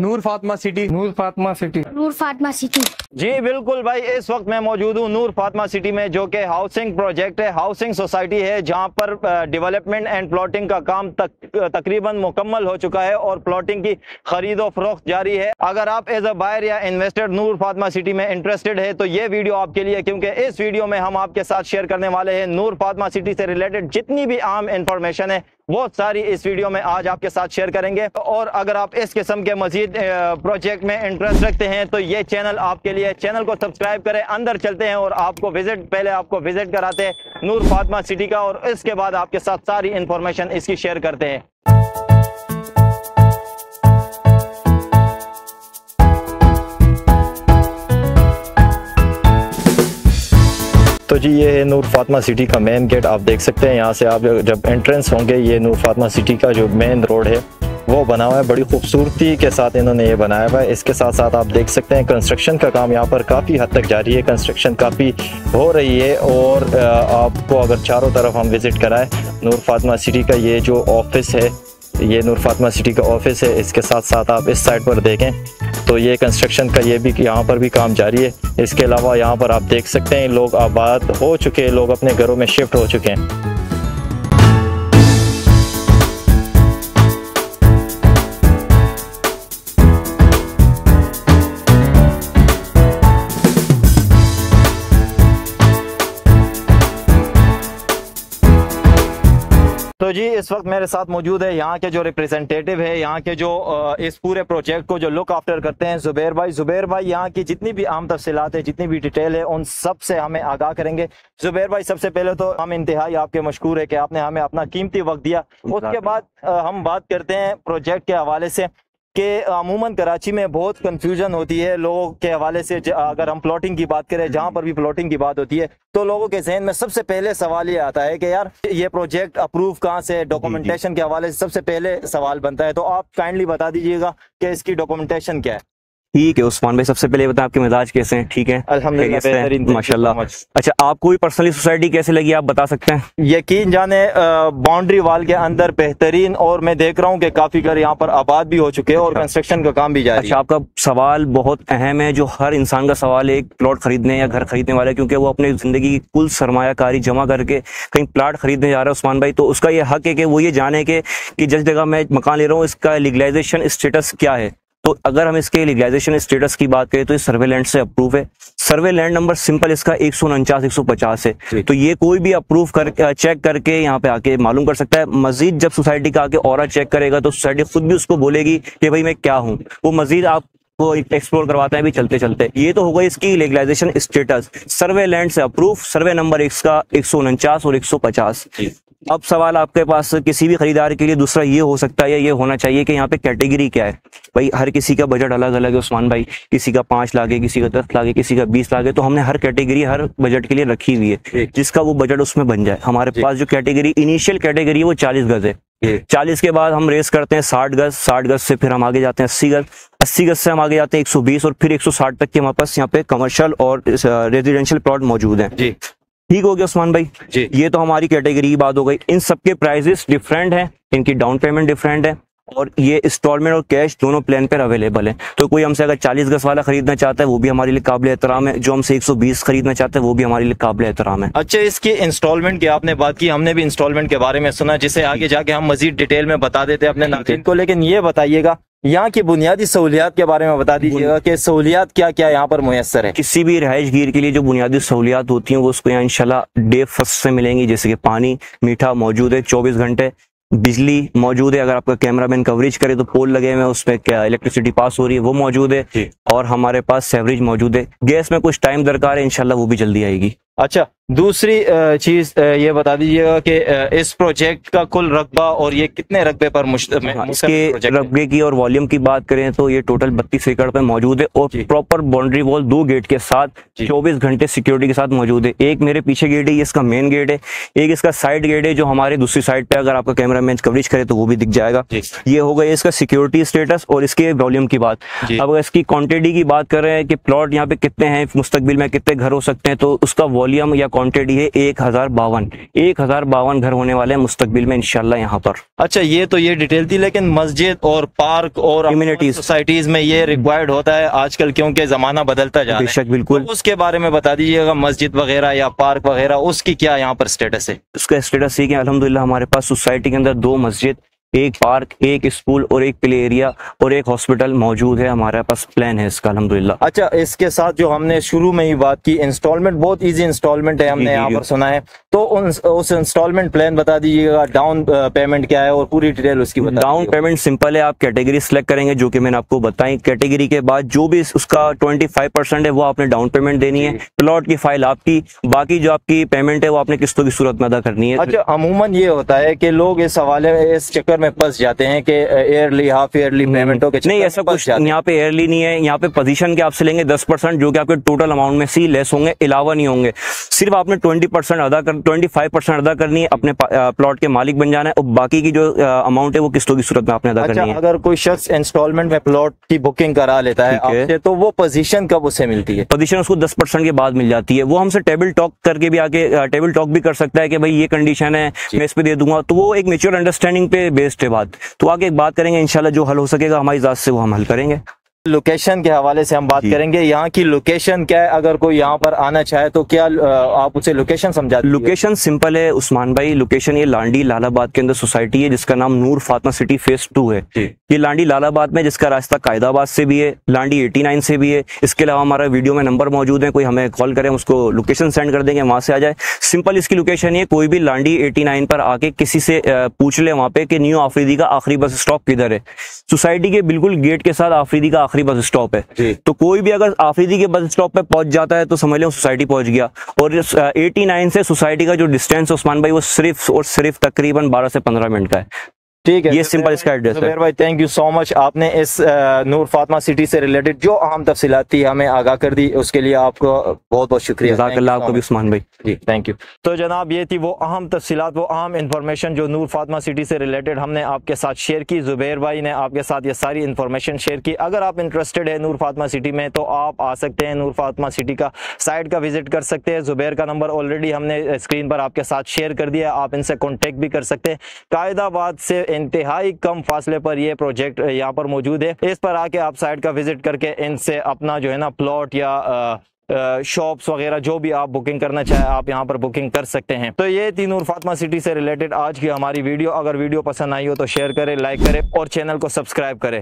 नूर Fatima city. नूर Fatima city. नूर Fatima city. जी बिल्कुल भाई, इस वक्त मैं मौजूद हूँ नूर फातिमा सिटी में, जो कि हाउसिंग प्रोजेक्ट है, हाउसिंग सोसाइटी है, जहाँ पर डेवलपमेंट एंड प्लॉटिंग का काम तकरीबन मुकम्मल हो चुका है और प्लॉटिंग की खरीदो फरोख्त जारी है। अगर आप एज अ बायर या इन्वेस्टर नूर फातिमा सिटी में इंटरेस्टेड है तो ये वीडियो आपके लिए, क्योंकि इस वीडियो में हम आपके साथ शेयर करने वाले हैं नूर फातिमा सिटी से रिलेटेड जितनी भी आम इंफॉर्मेशन है वो सारी इस वीडियो में आज आपके साथ शेयर करेंगे। और अगर आप इस किस्म के मजीद प्रोजेक्ट में इंटरेस्ट रखते हैं तो ये चैनल आपके लिए, चैनल को सब्सक्राइब करें। अंदर चलते हैं और पहले आपको विजिट कराते हैं नूर फातिमा सिटी का, और इसके बाद आपके साथ सारी इंफॉर्मेशन इसकी शेयर करते हैं। तो जी ये है नूर फातिमा सिटी का मेन गेट, आप देख सकते हैं। यहाँ से आप जब एंट्रेंस होंगे, ये नूर फातिमा सिटी का जो मेन रोड है वो बना हुआ है, बड़ी खूबसूरती के साथ इन्होंने ये बनाया हुआ है। इसके साथ साथ आप देख सकते हैं कंस्ट्रक्शन का काम यहाँ पर काफ़ी हद तक जारी है, कंस्ट्रक्शन काफ़ी हो रही है। और आपको अगर चारों तरफ हम विज़िट कराएं, नूर फातिमा सिटी का ये जो ऑफिस है, ये नूर फातिमा सिटी का ऑफिस है। इसके साथ साथ आप इस साइड पर देखें तो ये कंस्ट्रक्शन का ये भी यहाँ पर भी काम जारी है। इसके अलावा यहाँ पर आप देख सकते हैं लोग आबाद हो चुके हैं, लोग अपने घरों में शिफ्ट हो चुके हैं। तो जी इस वक्त मेरे साथ मौजूद है यहाँ के जो रिप्रेजेंटेटिव है, यहाँ के जो इस पूरे प्रोजेक्ट को जो लुक आफ्टर करते हैं, जुबैर भाई। जुबैर भाई यहाँ की जितनी भी आम तफसीलात है, जितनी भी डिटेल है, उन सब से हमें आगाह करेंगे। जुबैर भाई, सबसे पहले तो हम इंतहाई आपके मशकूर है कि आपने हमें अपना कीमती वक्त दिया। उसके बाद हम बात करते हैं प्रोजेक्ट के हवाले से कि अमूमन कराची में बहुत कंफ्यूजन होती है लोगों के हवाले से। अगर हम प्लॉटिंग की बात करें, जहाँ पर भी प्लॉटिंग की बात होती है तो लोगों के जहन में सबसे पहले सवाल ये आता है कि यार ये प्रोजेक्ट अप्रूव कहाँ से, डॉक्यूमेंटेशन के हवाले से सबसे पहले सवाल बनता है। तो आप काइंडली बता दीजिएगा कि इसकी डॉक्यूमेंटेशन क्या है। ठीक है उस्मान भाई, सबसे पहले बताएं आपके मिजाज कैसे हैं? ठीक है अल्हम्दुलिल्लाह, माशाल्लाह। अच्छा, आपको भी पर्सनली सोसाइटी कैसे लगी, आप बता सकते हैं? यकीन जाने बाउंड्री वाल के अंदर बेहतरीन, और मैं देख रहा हूँ कि काफी घर यहाँ पर आबाद भी हो चुके हैं और कंस्ट्रक्शन का काम भी जारी है। अच्छा, आपका सवाल बहुत अहम है, जो हर इंसान का सवाल है एक प्लॉट खरीदने या घर खरीदने वाला, क्योंकि वो अपनी जिंदगी की कुल सरमायाकारी जमा करके कहीं प्लॉट खरीदने जा रहा है उस्मान भाई। तो उसका ये हक है कि वो ये जाने कि जिस जगह मैं मकान ले रहा हूँ इसका लीगलाइजेशन स्टेटस क्या है। तो अगर हम इसके लीगलाइजेशन स्टेटस की बात करें तो ये सर्वे लैंड से अप्रूव है। सर्वे लैंड नंबर सिंपल इसका 149 150 है। तो ये कोई भी अप्रूव कर चेक करके यहाँ पे आके मालूम कर सकता है। मजीद जब सोसाइटी का आके ऑरा चेक करेगा तो सोसाइटी खुद भी उसको बोलेगी कि भाई मैं क्या हूँ, वो मजीद आपको एक्सप्लोर करवाते हैं भी चलते चलते। ये तो होगा इसकी लीगलाइजेशन स्टेटस, सर्वे लैंड से अप्रूव, सर्वे नंबर इसका 149 और 150। अब सवाल आपके पास किसी भी खरीदार के लिए दूसरा ये हो सकता है या ये होना चाहिए कि यहाँ पे कैटेगरी क्या है। भाई हर किसी का बजट अलग अलग है उस्मान भाई, किसी का 5 लाख है, किसी का 10 लाख है, किसी का 20 लाख है। तो हमने हर कैटेगरी हर बजट के लिए रखी हुई है, जिसका वो बजट उसमें बन जाए। हमारे पास जो कैटेगरी इनिशियल कैटेगरी है वो 40 गज है। 40 के बाद हम रेस करते हैं 60 गज, 60 गज से फिर हम आगे जाते हैं 80 गज, 80 गज से हम आगे जाते हैं 120 और फिर 160 तक के हमारे पास यहाँ पे कमर्शियल और रेजिडेंशियल प्लॉट मौजूद है। जी ठीक हो गया उस्मान भाई जी। ये तो हमारी कैटेगरी की बात हो गई। इन सबके प्राइसेस डिफरेंट हैं, इनकी डाउन पेमेंट डिफरेंट है और ये इंस्टॉलमेंट और कैश दोनों प्लान पर अवेलेबल है। तो कोई हमसे अगर 40 गज वाला खरीदना चाहता है वो भी हमारे लिए काबिल एहतराम है, जो हमसे 120 खरीदना चाहता है वो भी हमारे लिए काबिल एहतराम है। अच्छा, इसकी इंस्टॉलमेंट की आपने बात की, हमने भी इंस्टॉलमेंट के बारे में सुना, जिसे आगे जाके हम मजीद डिटेल में बता देते हैं अपने नाज़रीन को। लेकिन ये बताइएगा यहाँ की बुनियादी सहूलियात के बारे में बता दीजिएगा कि सहूलियात क्या क्या यहाँ पर मुयस्सर है। किसी भी रहायशगीर के लिए जो बुनियादी सहूलियात होती हैं वो उसको यहाँ इंशाल्लाह डे फर्स्ट से मिलेंगी। जैसे कि पानी मीठा मौजूद है 24 घंटे, बिजली मौजूद है, अगर आपका कैमरामैन कवरेज करे तो पोल लगे हुए हैं उसमें क्या इलेक्ट्रिसिटी पास हो रही है वो मौजूद है, और हमारे पास सेवरेज मौजूद है। गैस में कुछ टाइम दरकार है, इंशाल्लाह वो भी जल्दी आएगी। अच्छा, दूसरी चीज ये बता दीजिएगा कि इस प्रोजेक्ट का कुल रकबा और ये कितने रकबे पर इसके रकबे की और वॉल्यूम की बात करें तो ये टोटल 32 एकड़ पे मौजूद है और प्रॉपर बाउंड्री वॉल 2 गेट के साथ 24 घंटे सिक्योरिटी के साथ मौजूद है। एक मेरे पीछे गेट है, ये इसका मेन गेट है, एक इसका साइड गेट है जो हमारे दूसरी साइड पे अगर आपका कैमरामैन कवरेज करे तो वो भी दिख जाएगा। ये हो गया इसका सिक्योरिटी स्टेटस और इसके वॉल्यूम की बात। अब अगर इसकी क्वांटिटी की बात कर रहे हैं कि प्लॉट यहाँ पे कितने हैं, मुस्तकबिल में कितने घर हो सकते हैं, तो उसका वॉल्यूम या क्वांटिटी है 1052 घर होने वाले हैं मुस्तकबिल में इंशाल्लाह यहाँ पर। अच्छा, ये डिटेल थी, लेकिन मस्जिद और पार्क और Amenities। सोसाइटीज में ये रिक्वायर्ड होता है आजकल, क्योंकि जमाना बदलता जा रहा है। बेशक, बिल्कुल। तो उसके बारे में बता दीजिएगा, मस्जिद वगैरह या पार्क वगैरह, उसकी क्या यहाँ पर स्टेटस है? उसका स्टेटस ये कि अल्हम्दुलिल्लाह हमारे पास सोसाइटी के अंदर 2 मस्जिद, एक पार्क, एक स्कूल और एक प्ले एरिया और एक हॉस्पिटल मौजूद है। हमारे पास प्लान है इसका अल्हम्दुलिल्लाह। अच्छा, इसके साथ जो हमने शुरू में ही बात की, इंस्टॉलमेंट बहुत इजी इंस्टॉलमेंट है, हमने यहाँ पर सुना है, तो उस इंस्टॉलमेंट प्लान बता दीजिएगा, डाउन पेमेंट क्या है और पूरी डिटेल उसकी बता। डाउन पेमेंट सिंपल है, आप कैटेगरी सिलेक्ट करेंगे जो कि मैंने आपको बताई। कैटेगरी के बाद जो भी उसका 25% है वो आपने डाउन पेमेंट देनी है। प्लॉट की फाइल आपकी, बाकी जो आपकी पेमेंट है वो आपने किस्तों की सूरत में अदा करनी है। अच्छा, अमूमन ये होता है कि लोग इस हवाले में इस चक्कर में फंस जाते हैं कि ईयरली हाफ ईयरली पेमेंटों के नहीं, ऐसा कुछ यहाँ पे ईयरली नहीं है। यहाँ पे पोजीशन के आपसे लेंगे 10% जो कि आपके टोटल अमाउंट में से लेस होंगे, अलावा नहीं होंगे। सिर्फ आपने 25% अदा करनी है, अपने प्लॉट के मालिक बन जाना है और बाकी की जो अमाउंट है वो किस्तों की सूरत में आपने अदा करनी है। अगर कोई शख्स इंस्टॉलमेंट में प्लॉट की बुकिंग करा लेता है आपसे, तो वो पोजीशन कब उसे मिलती है? पोजीशन उसको 10% के बाद मिल जाती है। वो हमसे टेबल टॉक करके भी आके टेबल टॉक भी कर सकता है कि भाई ये कंडीशन है, मैं इस पे दे दूंगा, तो वो एक म्यूचुअल अंडरस्टैंडिंग पे बेस्ड है बात। तो आगे एक बात करेंगे इंशाल्लाह, जो हल हो सकेगा हमारी जात से वो हम हल करेंगे। लोकेशन के हवाले से हम बात करेंगे, यहाँ की लोकेशन क्या है? अगर कोई यहाँ पर आना चाहे तो क्या आप उसे लोकेशन समझा दीजिए। लोकेशन सिंपल है उस्मान भाई, लोकेशन ये लांडी लालाबाद के अंदर सोसाइटी है जिसका नाम नूर फातिमा सिटी फेज 2 है। ये लांडी लालाबाद में, जिसका रास्ता कायदाबाद से भी है, लांडी 89 से भी है। इसके अलावा हमारा वीडियो में नंबर मौजूद है, कोई हमें कॉल करें उसको लोकेशन सेंड कर देंगे, वहां से आ जाए। सिंपल इसकी लोकेशन है, कोई भी लांडी 89 पर आके किसी से पूछ ले वहां पे कि न्यू आफरीदी का आखिरी बस स्टॉप किधर है। सोसाइटी के बिल्कुल गेट के साथ आफरीदी का आखिरी बस स्टॉप है। तो कोई भी अगर आफरीदी के बस स्टॉप पे पहुंच जाता है तो समझ लो सोसाइटी पहुंच गया। और 89 से सोसाइटी का जो डिस्टेंस उस्मान भाई वो सिर्फ और सिर्फ तकरीबन 12 से 15 मिनट का है। ठीक है, ये सिंपल इसका एड्रेस है। जुबैर भाई, थैंक यू सो मच, आपने इस नूर फातिमा सिटी से रिलेटेड जो अहम तफसीलात थी हमें आगाह कर दी, उसके लिए आपको बहुत बहुत शुक्रिया। आपको भी उस्मान भाई जी, थैंक यू। तो जनाब, ये थी वो अहम तफसीलात, वो अहम इंफॉर्मेशन जो नूर फातिमा सिटी से रिलेटेड हमने आपके साथ शेयर की। जुबैर भाई ने आपके साथ ये सारी इंफॉर्मेशन शेयर की। अगर आप इंटरेस्टेड है नूर फातिमा सिटी में तो आप आ सकते हैं, नूर फातिमा सिटी का साइट का विजिट कर सकते हैं। जुबैर का नंबर ऑलरेडी हमने स्क्रीन पर आपके साथ शेयर कर दिया, आप इनसे कॉन्टेक्ट भी कर सकते हैं। कायदाबाद से इंतहाई कम फासले पर ये प्रोजेक्ट यहाँ पर मौजूद है। इस पर आके आप साइट का विजिट करके इनसे अपना जो है ना प्लॉट या शॉप्स वगैरह जो भी आप बुकिंग करना चाहे आप यहाँ पर बुकिंग कर सकते हैं। तो ये थी नूर फातिमा सिटी से रिलेटेड आज की हमारी वीडियो। अगर वीडियो पसंद आई हो तो शेयर करें, लाइक करें और चैनल को सब्सक्राइब करें।